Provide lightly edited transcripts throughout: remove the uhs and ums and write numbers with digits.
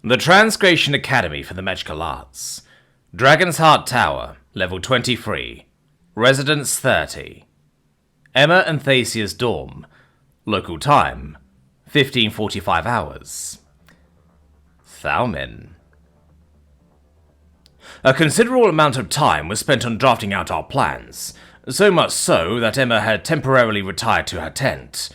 The Transgration Academy for the Magical Arts. Dragon's Heart Tower, Level 23. Residence 30. Emma and Thasia's dorm. Local time, 15:45 hours. Thalmin. A considerable amount of time was spent on drafting out our plans, so much so that Emma had temporarily retired to her tent.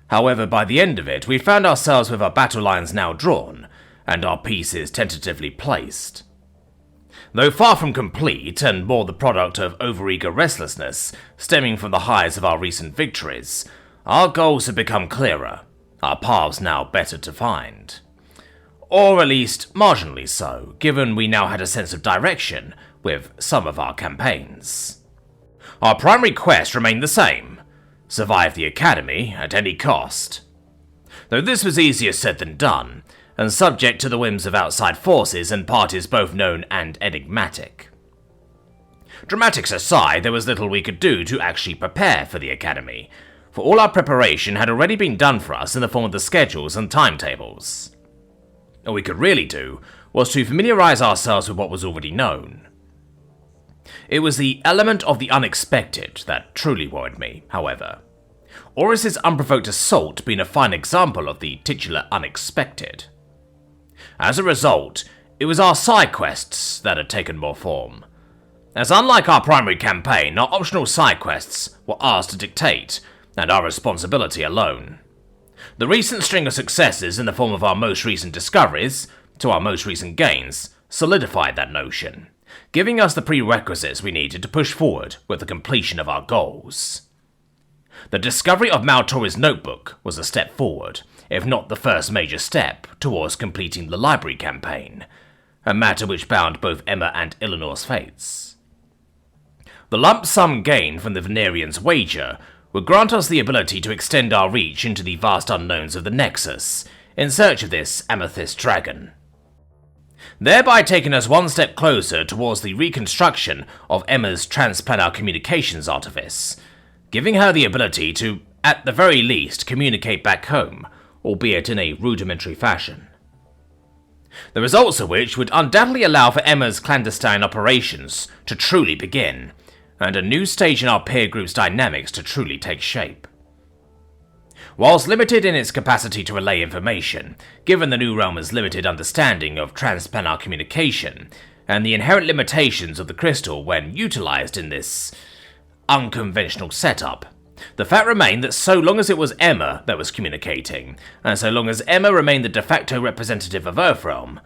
However, by the end of it, we found ourselves with our battle lines now drawn, and our pieces tentatively placed. Though far from complete, and more the product of overeager restlessness stemming from the highs of our recent victories, our goals had become clearer, our paths now better defined. Or at least marginally so, given we now had a sense of direction with some of our campaigns. Our primary quest remained the same: survive the Academy at any cost. Though this was easier said than done, and subject to the whims of outside forces and parties both known and enigmatic. Dramatics aside, there was little we could do to actually prepare for the Academy, for all our preparation had already been done for us in the form of the schedules and timetables. All we could really do was to familiarize ourselves with what was already known. It was the element of the unexpected that truly worried me, however. Oris's unprovoked assault being a fine example of the titular unexpected. As a result, it was our side quests that had taken more form, as unlike our primary campaign, our optional side quests were ours to dictate, and our responsibility alone. The recent string of successes in the form of our most recent discoveries, to our most recent gains, solidified that notion, giving us the prerequisites we needed to push forward with the completion of our goals. The discovery of Maltori's notebook was a step forward, if not the first major step towards completing the library campaign, a matter which bound both Emma and Eleanor's fates. The lump sum gained from the Venerian's wager would grant us the ability to extend our reach into the vast unknowns of the Nexus in search of this amethyst dragon, thereby taking us one step closer towards the reconstruction of Emma's transplanar communications artifice, giving her the ability to, at the very least, communicate back home, albeit in a rudimentary fashion. The results of which would undoubtedly allow for Emma's clandestine operations to truly begin, and a new stage in our peer group's dynamics to truly take shape. Whilst limited in its capacity to relay information, given the new realm's limited understanding of transplanar communication, and the inherent limitations of the crystal when utilized in this unconventional setup, the fact remained that so long as it was Emma that was communicating, and so long as Emma remained the de facto representative of Earthrealm,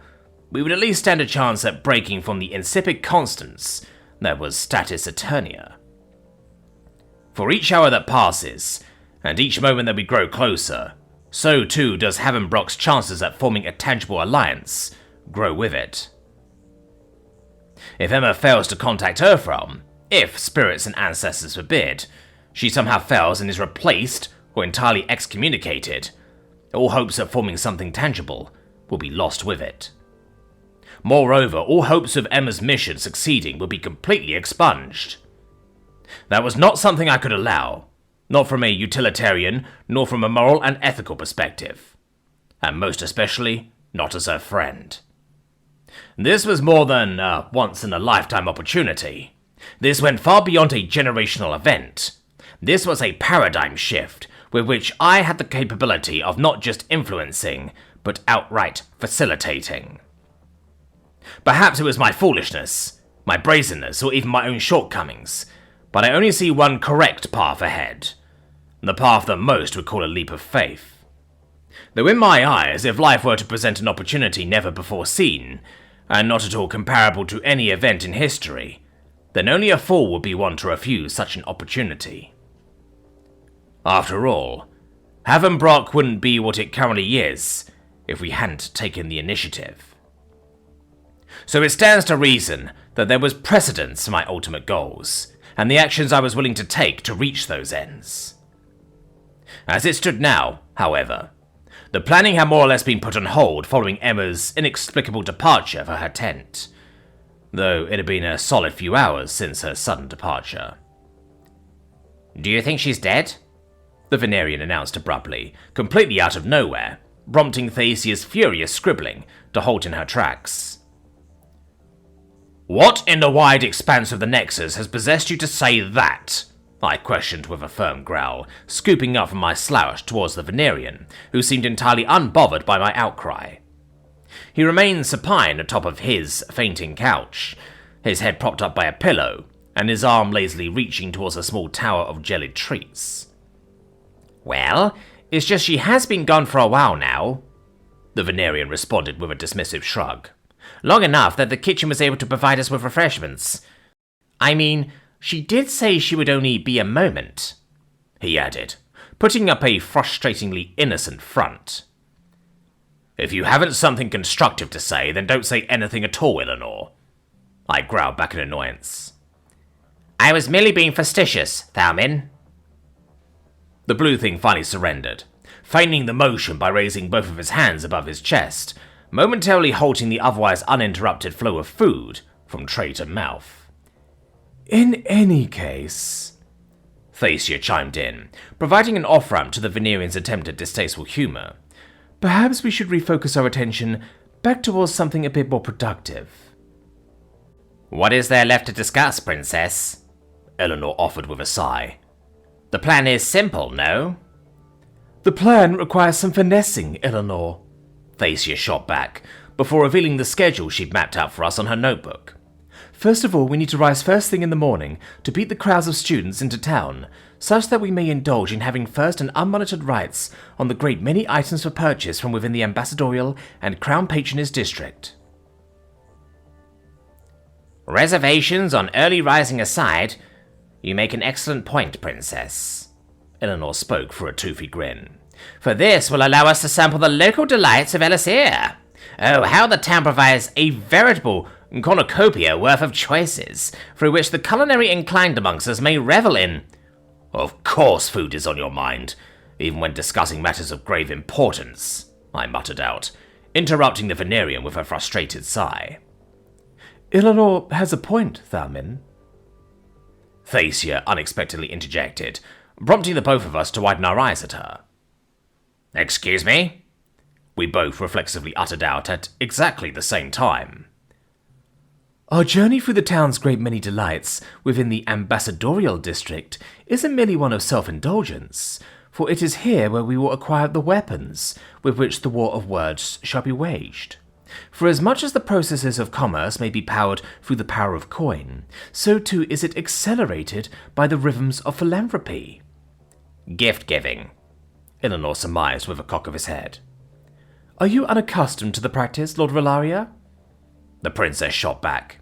we would at least stand a chance at breaking from the insipid constants that was status eternia. For each hour that passes, and each moment that we grow closer, so too does Havenbrock's chances at forming a tangible alliance grow with it. If Emma fails to contact Earthrealm, if spirits and ancestors forbid, she somehow fails and is replaced or entirely excommunicated, all hopes of forming something tangible will be lost with it. Moreover, all hopes of Emma's mission succeeding would be completely expunged. That was not something I could allow, not from a utilitarian, nor from a moral and ethical perspective, and most especially, not as her friend. This was more than a once-in-a-lifetime opportunity. This went far beyond a generational event. This was a paradigm shift with which I had the capability of not just influencing, but outright facilitating. Perhaps it was my foolishness, my brazenness, or even my own shortcomings, but I only see one correct path ahead. The path that most would call a leap of faith. Though in my eyes, if life were to present an opportunity never before seen, and not at all comparable to any event in history, then only a fool would be one to refuse such an opportunity. After all, Havenbrock wouldn't be what it currently is if we hadn't taken the initiative. So it stands to reason that there was precedence to my ultimate goals, and the actions I was willing to take to reach those ends. As it stood now, however, the planning had more or less been put on hold following Emma's inexplicable departure for her tent, though it had been a solid few hours since her sudden departure. "Do you think she's dead?" the Venerian announced abruptly, completely out of nowhere, prompting Thasia's furious scribbling to halt in her tracks. "What in the wide expanse of the Nexus has possessed you to say that?" I questioned with a firm growl, scooping up from my slouch towards the Venerian, who seemed entirely unbothered by my outcry. He remained supine atop of his fainting couch, his head propped up by a pillow, and his arm lazily reaching towards a small tower of jellied treats. "Well, it's just she has been gone for a while now," the Venerian responded with a dismissive shrug. "Long enough that the kitchen was able to provide us with refreshments. I mean, she did say she would only be a moment," he added, putting up a frustratingly innocent front. "If you haven't something constructive to say, then don't say anything at all, Eleanor," I growled back in annoyance. "I was merely being facetious, Thalmin." The blue thing finally surrendered, feigning the motion by raising both of his hands above his chest, momentarily halting the otherwise uninterrupted flow of food from tray to mouth. "In any case," Thasia chimed in, providing an off-ramp to the Venerian's attempt at distasteful humor, "perhaps we should refocus our attention back towards something a bit more productive." "What is there left to discuss, Princess?" Eleanor offered with a sigh. "The plan is simple, no?" "The plan requires some finessing, Eleanor," Thasia shot back, before revealing the schedule she'd mapped out for us on her notebook. "First of all, we need to rise first thing in the morning to beat the crowds of students into town, such that we may indulge in having first and unmonitored rights on the great many items for purchase from within the ambassadorial and crown patronage district." "Reservations on early rising aside, you make an excellent point, Princess," Eleanor spoke through a toothy grin. "For this will allow us to sample the local delights of Elisir. Oh, how the town provides a veritable cornucopia worth of choices, through which the culinary inclined amongst us may revel in." "Of course food is on your mind, even when discussing matters of grave importance," I muttered out, interrupting the Venerian with a frustrated sigh. "Eleanor has a point, Thalmin," Thasia unexpectedly interjected, prompting the both of us to widen our eyes at her. "Excuse me?" we both reflexively uttered out at exactly the same time. "Our journey through the town's great many delights within the ambassadorial district isn't merely one of self-indulgence, for it is here where we will acquire the weapons with which the war of words shall be waged. For as much as the processes of commerce may be powered through the power of coin, so too is it accelerated by the rhythms of philanthropy." "Gift-giving," Eleanor surmised with a cock of his head. "Are you unaccustomed to the practice, Lord Valaria?" The princess shot back.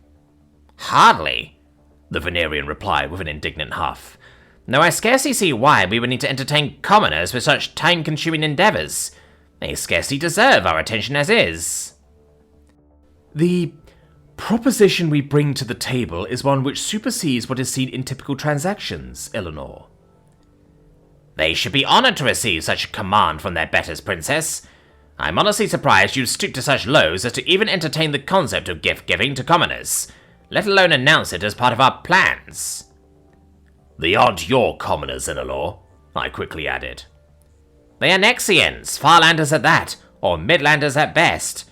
"Hardly," the Venerian replied with an indignant huff. "No, I scarcely see why we would need to entertain commoners with such time-consuming endeavors. They scarcely deserve our attention as is." "The proposition we bring to the table is one which supersedes what is seen in typical transactions, Eleanor." "They should be honored to receive such a command from their betters, Princess. I'm honestly surprised you'd stoop to such lows as to even entertain the concept of gift-giving to commoners, let alone announce it as part of our plans." "The odd your commoners, Eleanor," I quickly added. "They are Nexians, Farlanders at that, or Midlanders at best.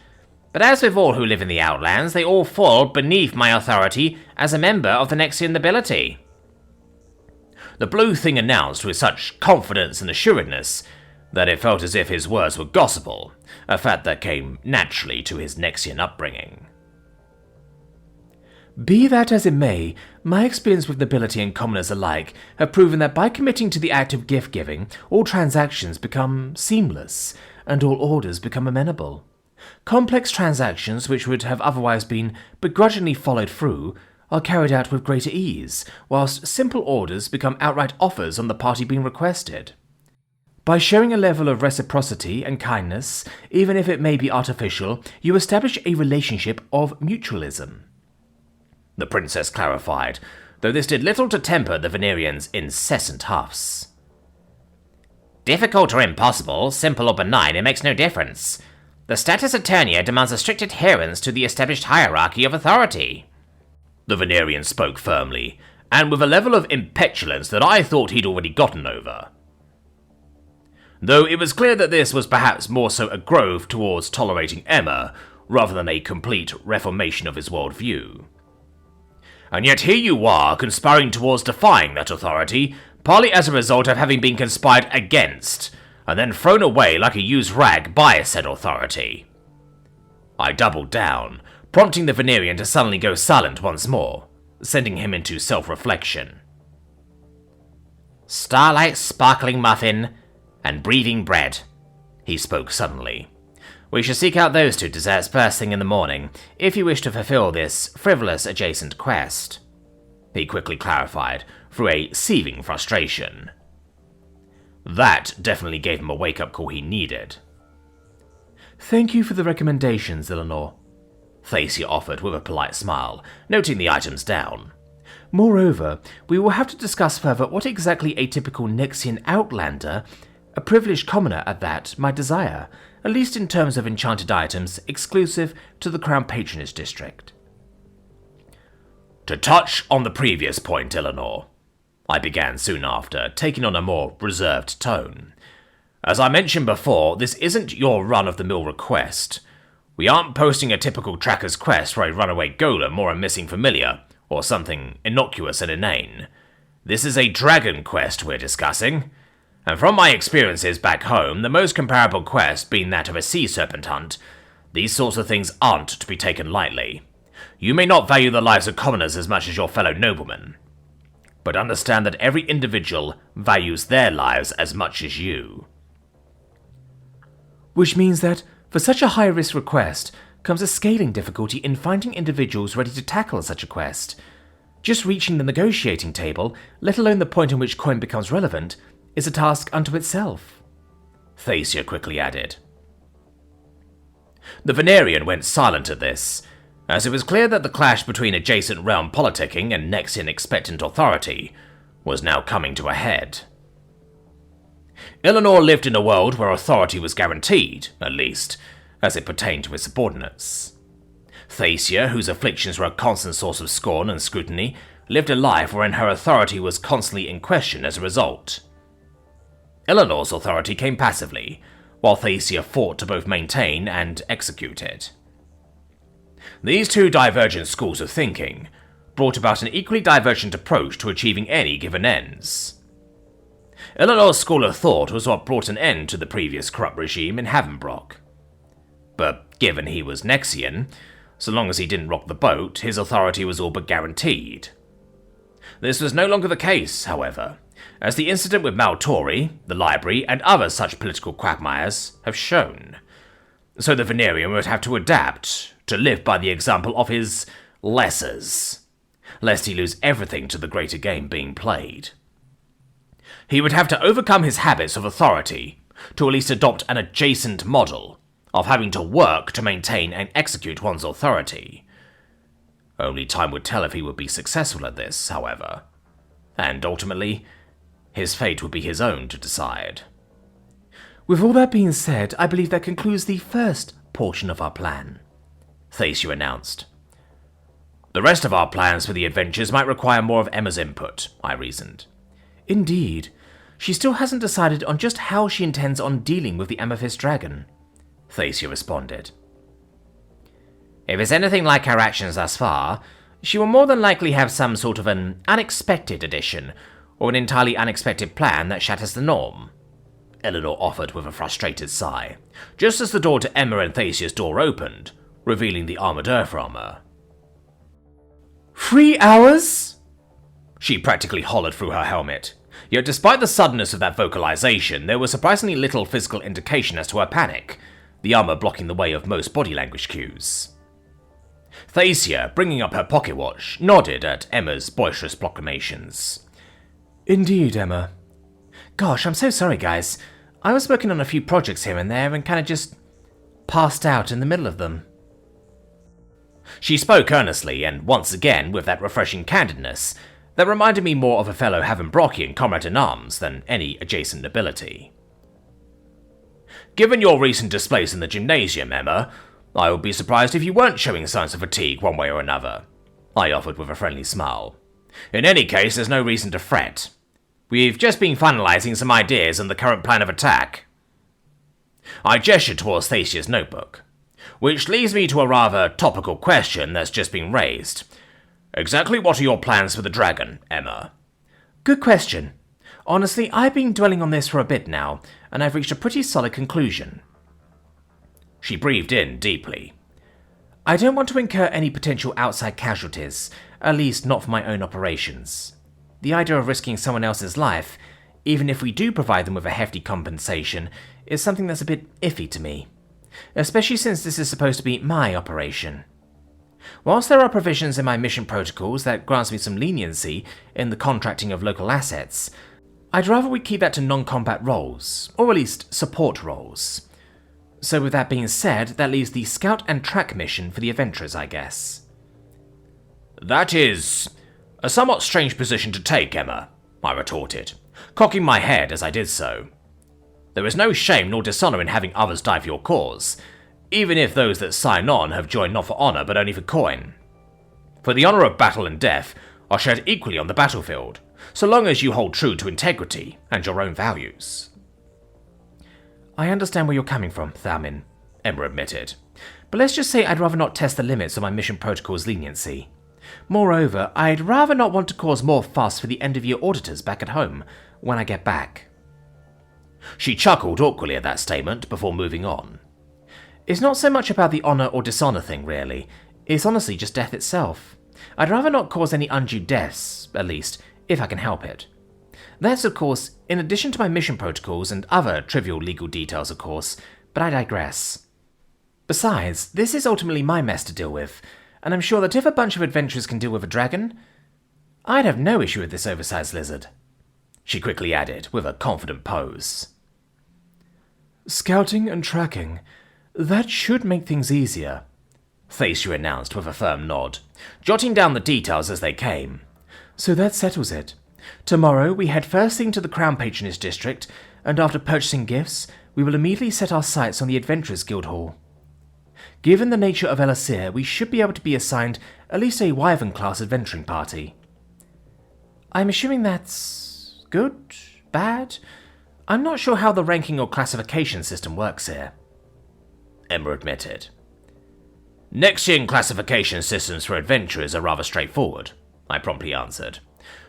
But as with all who live in the Outlands, they all fall beneath my authority as a member of the Nexian nobility." The blue thing announced with such confidence and assuredness that it felt as if his words were gospel, a fact that came naturally to his Nexian upbringing. "Be that as it may, my experience with nobility and commoners alike have proven that by committing to the act of gift-giving, all transactions become seamless, and all orders become amenable. Complex transactions which would have otherwise been begrudgingly followed through are carried out with greater ease, whilst simple orders become outright offers on the party being requested. By sharing a level of reciprocity and kindness, even if it may be artificial, you establish a relationship of mutualism," the princess clarified, though this did little to temper the Venerian's incessant huffs. "Difficult or impossible, simple or benign, it makes no difference. The status Eternia demands a strict adherence to the established hierarchy of authority." The Venerian spoke firmly, and with a level of impetulance that I thought he'd already gotten over. though it was clear that this was perhaps more so a growth towards tolerating Emma, rather than a complete reformation of his worldview. And yet here you are, conspiring towards defying that authority, partly as a result of having been conspired against, and then thrown away like a used rag by said authority. I doubled down, prompting the Venerian to suddenly go silent once more, sending him into self-reflection. "Starlight sparkling muffin and breathing bread," he spoke suddenly. "We should seek out those two desserts first thing in the morning, if you wish to fulfill this frivolous adjacent quest," he quickly clarified, through a seething frustration. That definitely gave him a wake-up call he needed. "Thank you for the recommendations, Eleanor," Thacia offered with a polite smile, noting the items down. "Moreover, we will have to discuss further what exactly a typical Nexian outlander, a privileged commoner at that, might desire, at least in terms of enchanted items exclusive to the Crown Patronage District." "To touch on the previous point, Eleanor," I began soon after, taking on a more reserved tone. "As I mentioned before, this isn't your run-of-the-mill request. We aren't posting a typical tracker's quest for a runaway golem or a missing familiar, or something innocuous and inane. This is a dragon quest we're discussing, and from my experiences back home, the most comparable quest being that of a sea serpent hunt, these sorts of things aren't to be taken lightly. You may not value the lives of commoners as much as your fellow noblemen, but understand that every individual values their lives as much as you." "Which means that, for such a high-risk request, comes a scaling difficulty in finding individuals ready to tackle such a quest. Just reaching the negotiating table, let alone the point in which coin becomes relevant, is a task unto itself," Thacia quickly added. The Venerian went silent at this, as it was clear that the clash between adjacent realm politicking and Nexian expectant authority was now coming to a head. Eleanor lived in a world where authority was guaranteed, at least, as it pertained to his subordinates. Thacia, whose afflictions were a constant source of scorn and scrutiny, lived a life wherein her authority was constantly in question as a result. Eleanor's authority came passively, while Thacia fought to both maintain and execute it. These two divergent schools of thinking brought about an equally divergent approach to achieving any given ends. Eleanor's school of thought was what brought an end to the previous corrupt regime in Havenbrock. But given he was Nexian, so long as he didn't rock the boat, his authority was all but guaranteed. This was no longer the case, however, as the incident with Maltori, the library, and other such political quagmires have shown. So the Venerian would have to adapt, to live by the example of his lessers, lest he lose everything to the greater game being played. He would have to overcome his habits of authority, to at least adopt an adjacent model of having to work to maintain and execute one's authority. Only time would tell if he would be successful at this, however, and ultimately, his fate would be his own to decide. "With all that being said, I believe that concludes the first portion of our plan," Thacia announced. "The rest of our plans for the adventures might require more of Emma's input," I reasoned. "Indeed. She still hasn't decided on just how she intends on dealing with the Amethyst Dragon," Thacia responded. "If it's anything like her actions thus far, she will more than likely have some sort of an unexpected addition, or an entirely unexpected plan that shatters the norm," Eleanor offered with a frustrated sigh, just as the door to Emma and Thacia's door opened, revealing the armored earth armor. 3 hours? She practically hollered through her helmet, yet despite the suddenness of that vocalization, there was surprisingly little physical indication as to her panic, the armor blocking the way of most body language cues. Thacia, bringing up her pocket watch, nodded at Emma's boisterous proclamations. "Indeed, Emma. Gosh, I'm so sorry, guys. I was working on a few projects here and there and kind of just passed out in the middle of them." She spoke earnestly, and once again with that refreshing candidness that reminded me more of a fellow Havenbrockian comrade-in-arms than any adjacent nobility. "Given your recent displays in the gymnasium, Emma, I would be surprised if you weren't showing signs of fatigue one way or another," I offered with a friendly smile. "In any case, there's no reason to fret. We've just been finalizing some ideas on the current plan of attack, I gestured towards Thasia's notebook. Which leads me to a rather topical question that's just been raised. Exactly what are your plans for the dragon, Emma? Good question. Honestly, I've been dwelling on this for a bit now, and I've reached a pretty solid conclusion. She breathed in deeply. I don't want to incur any potential outside casualties, at least not for my own operations. The idea of risking someone else's life, even if we do provide them with a hefty compensation, is something that's a bit iffy to me, especially since this is supposed to be my operation. Whilst there are provisions in my mission protocols that grants me some leniency in the contracting of local assets, I'd rather we keep that to non-combat roles, or at least support roles. So with that being said, that leaves the scout and track mission for the adventurers, I guess. That is a somewhat strange position to take, Emma, I retorted, cocking my head as I did so. There is no shame nor dishonour in having others die for your cause, even if those that sign on have joined not for honour but only for coin. For the honour of battle and death are shared equally on the battlefield, so long as you hold true to integrity and your own values. I understand where you're coming from, Thalmin, Emma admitted, but let's just say I'd rather not test the limits of my mission protocol's leniency. Moreover, I'd rather not want to cause more fuss for the end-of-year auditors back at home when I get back. She chuckled awkwardly at that statement before moving on. It's not so much about the honour or dishonour thing, really. It's honestly just death itself. I'd rather not cause any undue deaths, at least, if I can help it. That's, of course, in addition to my mission protocols and other trivial legal details, of course, but I digress. Besides, this is ultimately my mess to deal with, and I'm sure that if a bunch of adventurers can deal with a dragon, I'd have no issue with this oversized lizard, she quickly added with a confident pose. Scouting and tracking, that should make things easier, Thacia announced with a firm nod, jotting down the details as they came. So that settles it. Tomorrow we head first thing to the Crown Patronage District, and after purchasing gifts, we will immediately set our sights on the Adventurers Guild Hall. Given the nature of Elasir, we should be able to be assigned at least a Wyvern-class adventuring party. I'm assuming that's good? Bad? I'm not sure how the ranking or classification system works here, Emma admitted. Next-gen classification systems for adventurers are rather straightforward, I promptly answered.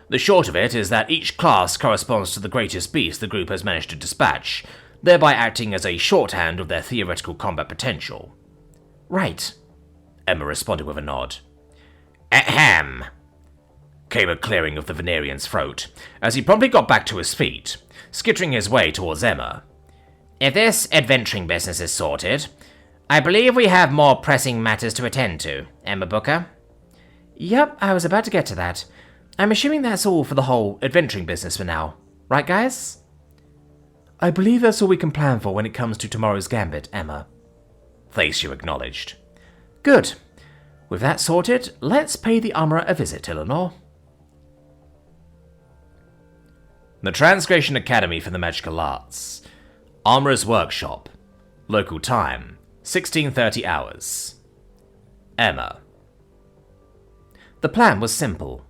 The short of it is that each class corresponds to the greatest beast the group has managed to dispatch, thereby acting as a shorthand of their theoretical combat potential. Right, Emma responded with a nod. Ahem, came a clearing of the Venerian's throat, as he promptly got back to his feet, skittering his way towards Emma. If this adventuring business is sorted, I believe we have more pressing matters to attend to, Emma Booker. Yep, I was about to get to that. I'm assuming that's all for the whole adventuring business for now. Right, guys? I believe that's all we can plan for when it comes to tomorrow's gambit, Emma, Thacia acknowledged. Good. With that sorted, let's pay the armourer a visit, Eleanor. The Transgression Academy for the Magical Arts. Armourer's Workshop. Local time, 16:30 hours. Emma. The plan was simple.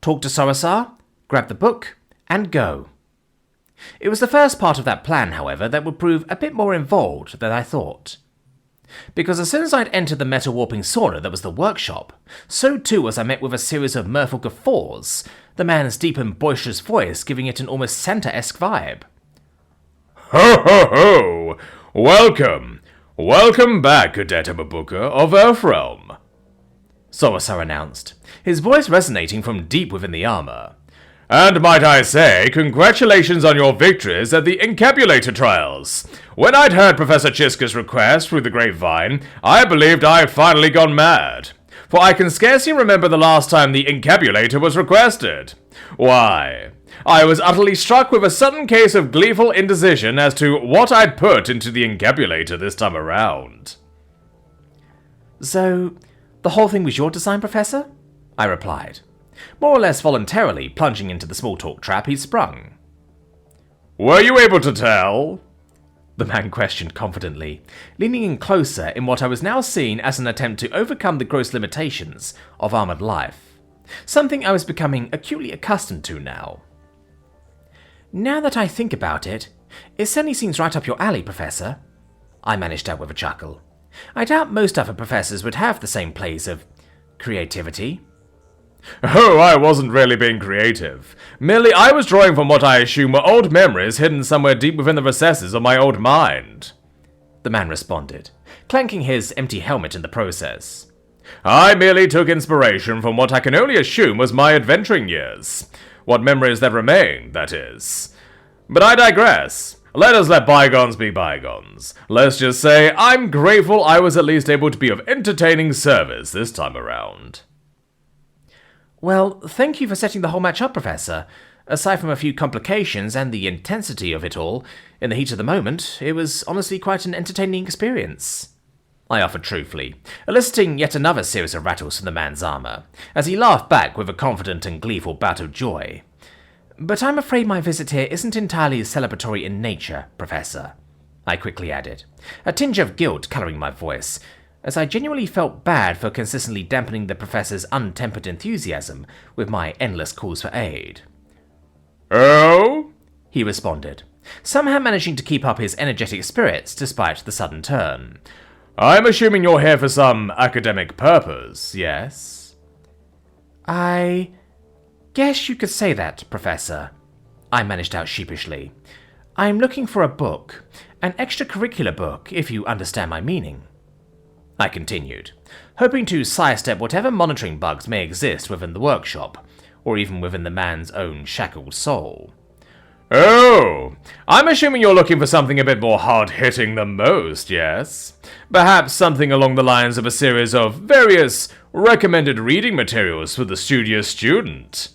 Talk to Sorasar, grab the book, and go. It was the first part of that plan, however, that would prove a bit more involved than I thought. Because as soon as I'd entered the metal-warping sauna that was the workshop, so too was I met with a series of mirthful guffaws, the man's deep and boisterous voice giving it an almost Santa-esque vibe. Ho ho ho! Welcome! Welcome back, Cadet Emma Booker of Earthrealm, Sorasar announced, his voice resonating from deep within the armor. And might I say, congratulations on your victories at the Encabulator trials. When I'd heard Professor Chiska's request through the grapevine, I believed I'd finally gone mad. For I can scarcely remember the last time the Encabulator was requested. Why, I was utterly struck with a sudden case of gleeful indecision as to what I'd put into the Encabulator this time around. So, the whole thing was your design, Professor? I replied, more or less voluntarily plunging into the small talk trap he'd sprung. Were you able to tell? The man questioned confidently, leaning in closer in what I was now seeing as an attempt to overcome the gross limitations of armoured life, something I was becoming acutely accustomed to now. Now that I think about it, It certainly seems right up your alley, Professor. I managed out with a chuckle. I doubt most other professors would have the same plays of creativity. Oh, I wasn't really being creative. Merely I was drawing from what I assume were old memories hidden somewhere deep within the recesses of my old mind. The man responded, clanking his empty helmet in the process. I merely took inspiration from what I can only assume was my adventuring years. What memories there remain, that is. But I digress. Let us let bygones be bygones. Let's just say I'm grateful I was at least able to be of entertaining service this time around. Well, thank you for setting the whole match up, Professor. Aside from a few complications and the intensity of it all, in the heat of the moment, it was honestly quite an entertaining experience. I offered truthfully, eliciting yet another series of rattles from the man's armor, as he laughed back with a confident and gleeful bout of joy. But I'm afraid my visit here isn't entirely celebratory in nature, Professor, I quickly added, a tinge of guilt colouring my voice, as I genuinely felt bad for consistently dampening the Professor's untempered enthusiasm with my endless calls for aid. Oh? He responded, somehow managing to keep up his energetic spirits despite the sudden turn. I'm assuming you're here for some academic purpose, yes? I guess you could say that, Professor, I managed out sheepishly. I'm looking for a book, an extracurricular book, if you understand my meaning. I continued, hoping to sidestep whatever monitoring bugs may exist within the workshop, or even within the man's own shackled soul. Oh, I'm assuming you're looking for something a bit more hard-hitting than most, yes? Perhaps something along the lines of a series of various recommended reading materials for the studious student.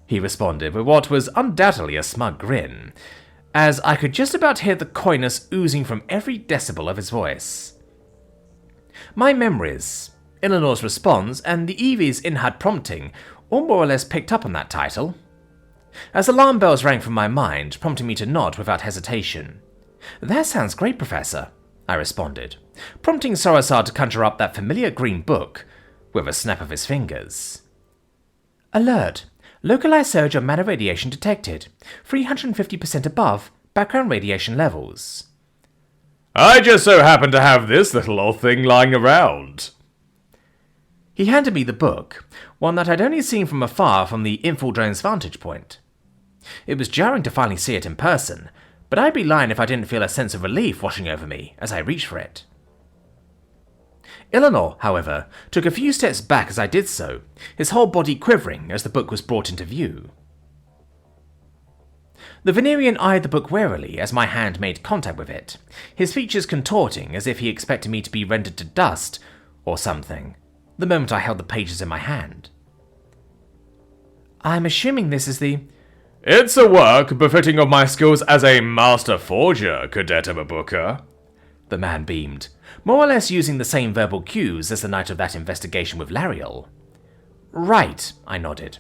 He responded with what was undoubtedly a smug grin, as I could just about hear the coyness oozing from every decibel of his voice. My memories, Eleanor's response, and the Evie's in-head prompting all more or less picked up on that title, as alarm bells rang from my mind, prompting me to nod without hesitation. That sounds great, Professor, I responded, prompting Sorosar to conjure up that familiar green book with a snap of his fingers. Alert! Localized surge of mana radiation detected, 350% above background radiation levels. I just so happen to have this little old thing lying around. He handed me the book, one that I'd only seen from afar from the Infildrone's vantage point. It was jarring to finally see it in person, but I'd be lying if I didn't feel a sense of relief washing over me as I reached for it. Eleanor, however, took a few steps back as I did so, his whole body quivering as the book was brought into view. The Venerian eyed the book warily as my hand made contact with it, his features contorting as if he expected me to be rendered to dust or something, the moment I held the pages in my hand. I'm assuming this is the... It's a work befitting of my skills as a master forger, Cadet Booker. The man beamed, more or less using the same verbal cues as the night of that investigation with Lariel. Right, I nodded.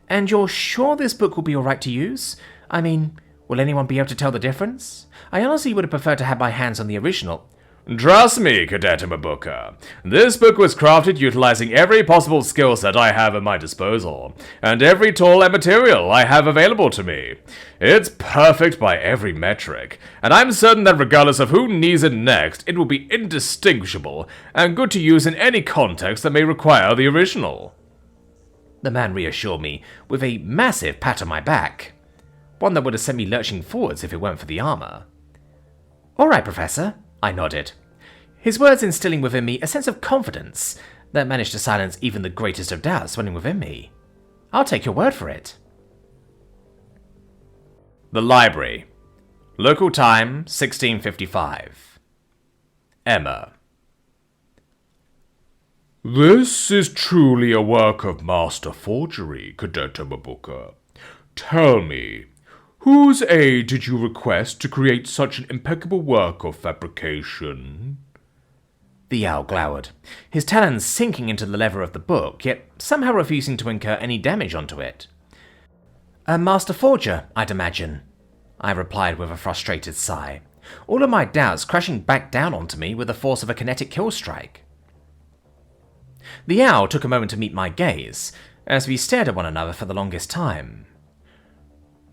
And you're sure this book will be alright to use? I mean, will anyone be able to tell the difference? I honestly would have preferred to have my hands on the original. Trust me, Cadet Booker. This book was crafted utilizing every possible skill set I have at my disposal, and every tool and material I have available to me. It's perfect by every metric, and I'm certain that regardless of who needs it next, it will be indistinguishable and good to use in any context that may require the original. The man reassured me with a massive pat on my back, one that would have sent me lurching forwards if it weren't for the armor. Alright, Professor, I nodded, his words instilling within me a sense of confidence that managed to silence even the greatest of doubts swelling within me. I'll take your word for it. The library. Local time, 1655. Emma. This is truly a work of master forgery, Cadet Booker. Tell me, whose aid did you request to create such an impeccable work of fabrication? The owl glowered, his talons sinking into the leather of the book, yet somehow refusing to incur any damage onto it. A master forger, I'd imagine, I replied with a frustrated sigh, all of my doubts crashing back down onto me with the force of a kinetic kill strike. The owl took a moment to meet my gaze, as we stared at one another for the longest time.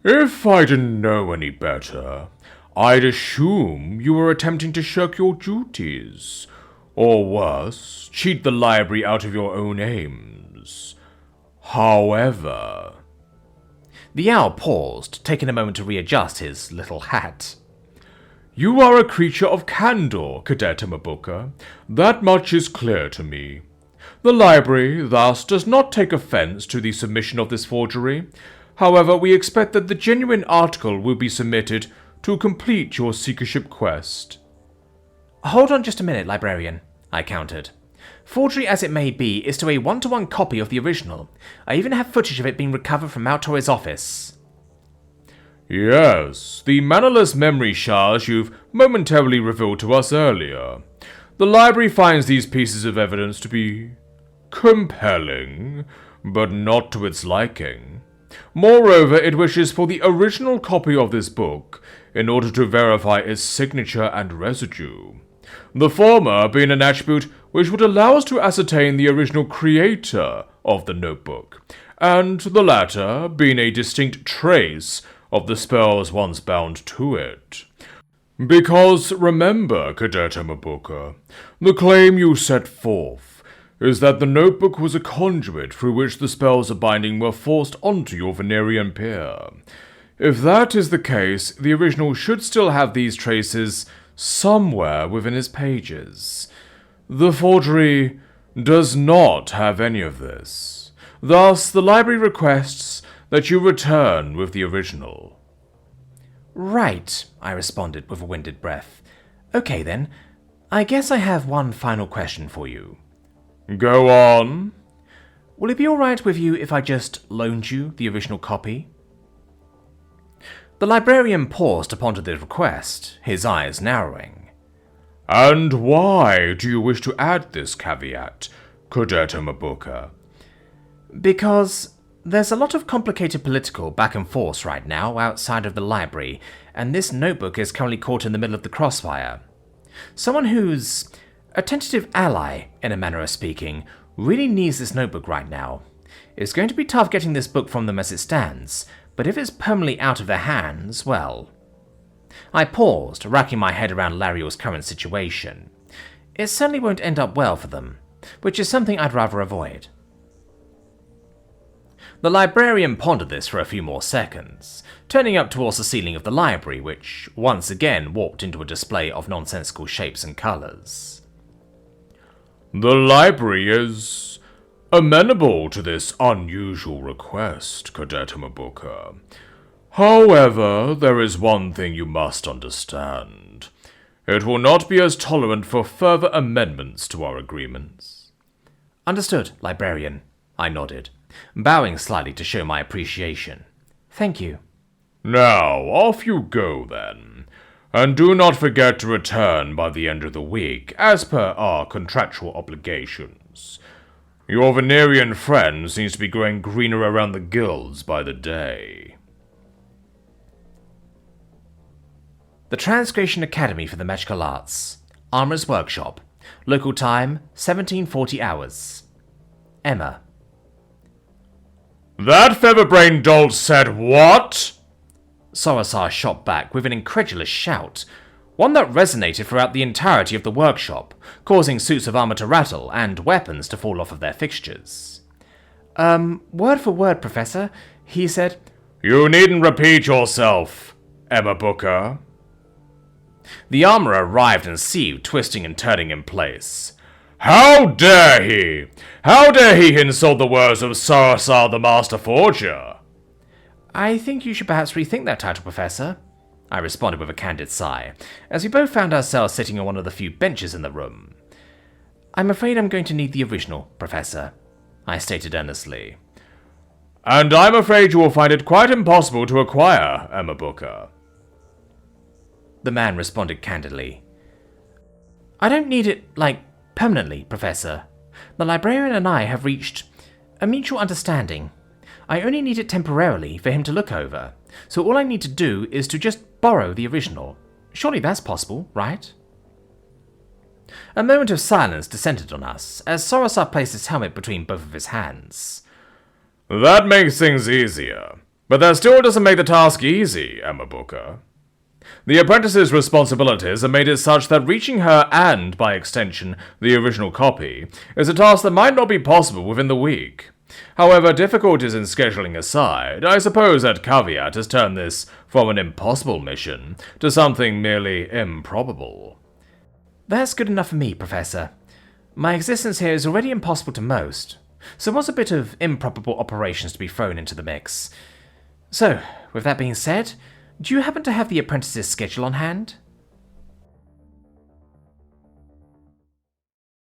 If I didn't know any better, I'd assume you were attempting to shirk your duties, or worse, cheat the library out of your own aims. However... The owl paused, taking a moment to readjust his little hat. You are a creature of candor, Cadet Amabuka. That much is clear to me. The library, thus, does not take offense to the submission of this forgery. However, we expect that the genuine article will be submitted to complete your seekership quest. Hold on just a minute, librarian, I countered. Forgery as it may be is to a one-to-one copy of the original. I even have footage of it being recovered from Maltoy's office. Yes, the mannerless memory shards you've momentarily revealed to us earlier. The library finds these pieces of evidence to be compelling, but not to its liking. Moreover, it wishes for the original copy of this book in order to verify its signature and residue. The former being an attribute which would allow us to ascertain the original creator of the notebook, and the latter being a distinct trace of the spells once bound to it. Because remember, Cadet Amabuka, the claim you set forth is that the notebook was a conduit through which the spells of binding were forced onto your Venerian peer. If that is the case, the original should still have these traces somewhere within its pages. The forgery does not have any of this. Thus, the library requests that you return with the original. Right, I responded with a winded breath. Okay then, I guess I have one final question for you. Go on. Will it be alright with you if I just loaned you the original copy? The librarian paused to ponder the request, his eyes narrowing. And why do you wish to add this caveat, Cadet Amabuka? Because there's a lot of complicated political back and forth right now outside of the library, and this notebook is currently caught in the middle of the crossfire. Someone who's a tentative ally, in a manner of speaking, really needs this notebook right now. It's going to be tough getting this book from them as it stands, but if it's permanently out of their hands, well... I paused, racking my head around Lariel's current situation. It certainly won't end up well for them, which is something I'd rather avoid. The librarian pondered this for a few more seconds, turning up towards the ceiling of the library, which once again warped into a display of nonsensical shapes and colours. The library is amenable to this unusual request, Cadet Amabuka. However, there is one thing you must understand. It will not be as tolerant for further amendments to our agreements. Understood, librarian, I nodded, bowing slightly to show my appreciation. Thank you. Now, off you go then. And do not forget to return by the end of the week, as per our contractual obligations. Your Venerian friend seems to be growing greener around the gills by the day. The Transgration Academy for the Magical Arts. Armourer's Workshop. Local time, 1740 hours. Emma. That featherbrain dolt said what? Sorosar shot back with an incredulous shout, one that resonated throughout the entirety of the workshop, causing suits of armour to rattle and weapons to fall off of their fixtures. Word for word, Professor, he said... You needn't repeat yourself, Emma Booker. The armourer writhed and seethed, twisting and turning in place. How dare he! How dare he insult the words of Sorosar the Master Forger? I think you should perhaps rethink that title, Professor, I responded with a candid sigh, as we both found ourselves sitting on one of the few benches in the room. I'm afraid I'm going to need the original, Professor, I stated earnestly. And I'm afraid you will find it quite impossible to acquire, Emma Booker. The man responded candidly. I don't need it, permanently, Professor. The librarian and I have reached a mutual understanding. I only need it temporarily for him to look over, so all I need to do is to just borrow the original. Surely that's possible, right? A moment of silence descended on us, as Sorosar placed his helmet between both of his hands. That makes things easier, but that still doesn't make the task easy, Emma Booker. The apprentice's responsibilities are made it such that reaching her and, by extension, the original copy, is a task that might not be possible within the week. However, difficulties in scheduling aside, I suppose that Caveat has turned this from an impossible mission to something merely improbable. That's good enough for me, Professor. My existence here is already impossible to most, so what's a bit of improbable operations to be thrown into the mix? So, with that being said, do you happen to have the apprentice's schedule on hand?